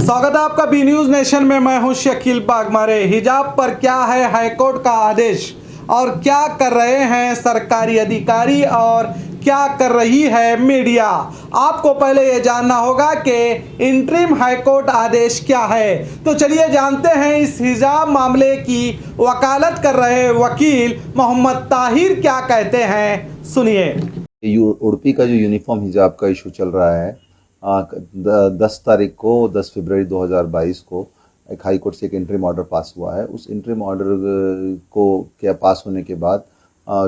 स्वागत है आपका बी न्यूज नेशन में। मैं हूं शकील बागमारे। हिजाब पर क्या है हाईकोर्ट का आदेश और क्या कर रहे हैं सरकारी अधिकारी और क्या कर रही है मीडिया, आपको पहले ये जानना होगा कि इंटरिम हाईकोर्ट आदेश क्या है। तो चलिए जानते हैं इस हिजाब मामले की वकालत कर रहे वकील मोहम्मद ताहिर क्या कहते हैं, सुनिए। उड़पी का जो यूनिफॉर्म हिजाब का इशू चल रहा है 10 तारीख को 10 फरवरी 2022 को एक हाई कोर्ट से एक इंटरिम ऑर्डर पास हुआ है। उस इंटरिम ऑर्डर को क्या पास होने के बाद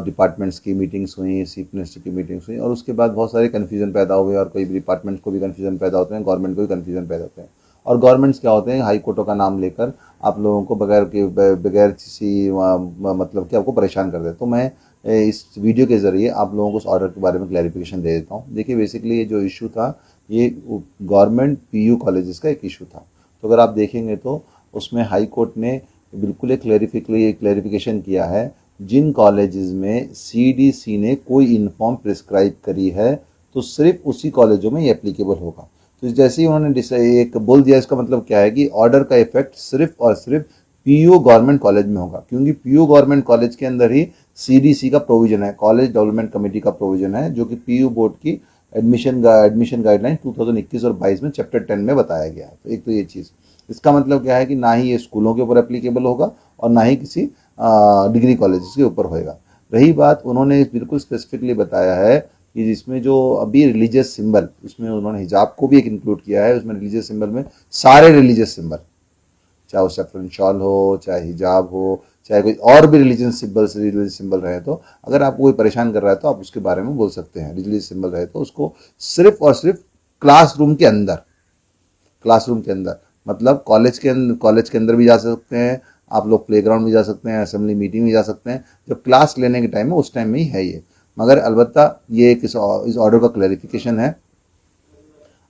डिपार्टमेंट्स की मीटिंग्स हुई, चीफ मिनिस्टर की मीटिंग्स हुई और उसके बाद बहुत सारे कन्फ्यूजन पैदा हुए और कोई भी डिपार्टमेंट को भी कन्फ्यूजन पैदा होते हैं, गवर्नमेंट को भी कन्फ्यूजन पैदा होते हैं। और गवर्नमेंट्स क्या होते हैं, हाई कोर्टों का नाम लेकर आप लोगों को बगैर किसी मतलब कि आपको परेशान कर देते। तो मैं इस वीडियो के ज़रिए आप लोगों को उस ऑर्डर के बारे में क्लैरिफिकेशन दे देता हूँ। देखिए, बेसिकली ये जो इशू था ये गवर्नमेंट पीयू कॉलेजेस का एक इशू था। तो अगर आप देखेंगे तो उसमें हाई कोर्ट ने बिल्कुल एक क्लैरिफिकेशन किया है, जिन कॉलेजेस में सीडीसी ने कोई यूनिफॉर्म प्रिस्क्राइब करी है तो सिर्फ उसी कॉलेजों में ये एप्लीकेबल होगा। तो जैसे ही उन्होंने एक बोल दिया, इसका मतलब क्या है कि ऑर्डर का इफेक्ट सिर्फ और सिर्फ पीयू गवर्नमेंट कॉलेज में होगा, क्योंकि पीयू गवर्नमेंट कॉलेज के अंदर ही सीडीसी का प्रोविजन है, कॉलेज डेवलपमेंट कमेटी का प्रोविजन है, जो कि पीयू बोर्ड की एडमिशन गाइडलाइन 2021 और 22 में चैप्टर 10 में बताया गया है। तो एक तो ये चीज़, इसका मतलब क्या है कि ना ही ये स्कूलों के ऊपर एप्लीकेबल होगा और ना ही किसी डिग्री कॉलेजेस के ऊपर होएगा। रही बात, उन्होंने बिल्कुल स्पेसिफिकली बताया है कि जिसमें जो अभी रिलीजियस सिंबल, उसमें उन्होंने हिजाब को भी एक इंक्लूड किया है। उसमें रिलीजियस सिंबल में सारे रिलीजियस सिंबल, चाहे वो सैफरन शॉल हो, चाहे हिजाब हो, चाहे कोई और भी रिलीजियस सिंबल रहे, तो अगर आपको कोई परेशान कर रहा है तो आप उसके बारे में बोल सकते हैं। रिलीजियस सिंबल रहे तो उसको सिर्फ और सिर्फ क्लासरूम के अंदर मतलब कॉलेज के अंदर भी जा सकते हैं आप लोग, प्लेग्राउंड भी जा सकते हैं, असेंबली मीटिंग भी जा सकते हैं, जब क्लास लेने के टाइम में उस टाइम में ही है ये। मगर अलबत्ता ये इस ऑर्डर का क्लैरिफिकेशन है।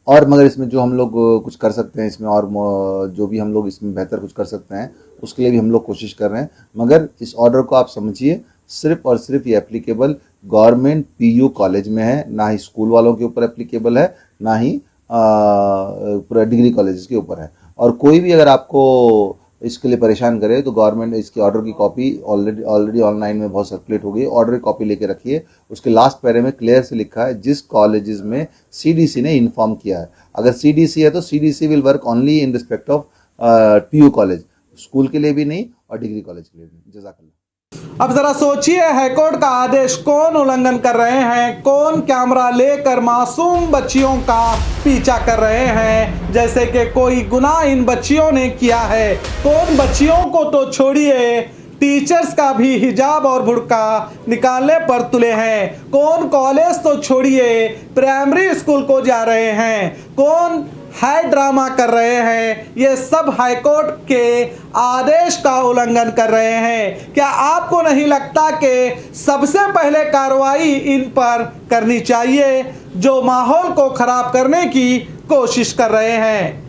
और मगर इसमें जो हम लोग कुछ कर सकते हैं इसमें, और जो भी हम लोग इसमें बेहतर कुछ कर सकते हैं उसके लिए भी हम लोग कोशिश कर रहे हैं। मगर इस ऑर्डर को आप समझिए, सिर्फ और सिर्फ ये एप्लीकेबल गवर्नमेंट पीयू कॉलेज में है, ना ही स्कूल वालों के ऊपर एप्लीकेबल है, ना ही पूरा डिग्री कॉलेजेस के ऊपर है। और कोई भी अगर आपको इसके लिए परेशान करे तो गवर्नमेंट इसकी ऑर्डर की कॉपी ऑलरेडी ऑनलाइन में बहुत सर्कुलेट हो गई। ऑर्डर की कॉपी लेके रखिए, उसके लास्ट पैरे में क्लियर से लिखा है जिस कॉलेजेस में सीडीसी ने इन्फॉर्म किया है। अगर सीडीसी है तो CDC will work only in respect of PU college, school के लिए भी नहीं और डिग्री कॉलेज के लिए भी। जज़ाकल्लाह। अब जरा सोचिए, हाईकोर्ट का आदेश कौन उल्लंघन कर रहे हैं, कौन कैमरा लेकर मासूम बच्चियों का पीछा कर रहे हैं जैसे कि कोई गुनाह इन बच्चियों ने किया है। कौन बच्चियों को तो छोड़िए, टीचर्स का भी हिजाब और बुर्का निकालने पर तुले हैं। कौन कॉलेज तो छोड़िए, प्राइमरी स्कूल को जा रहे हैं। कौन हाई ड्रामा कर रहे हैं। ये सब हाईकोर्ट के आदेश का उल्लंघन कर रहे हैं। क्या आपको नहीं लगता कि सबसे पहले कार्रवाई इन पर करनी चाहिए जो माहौल को खराब करने की कोशिश कर रहे हैं?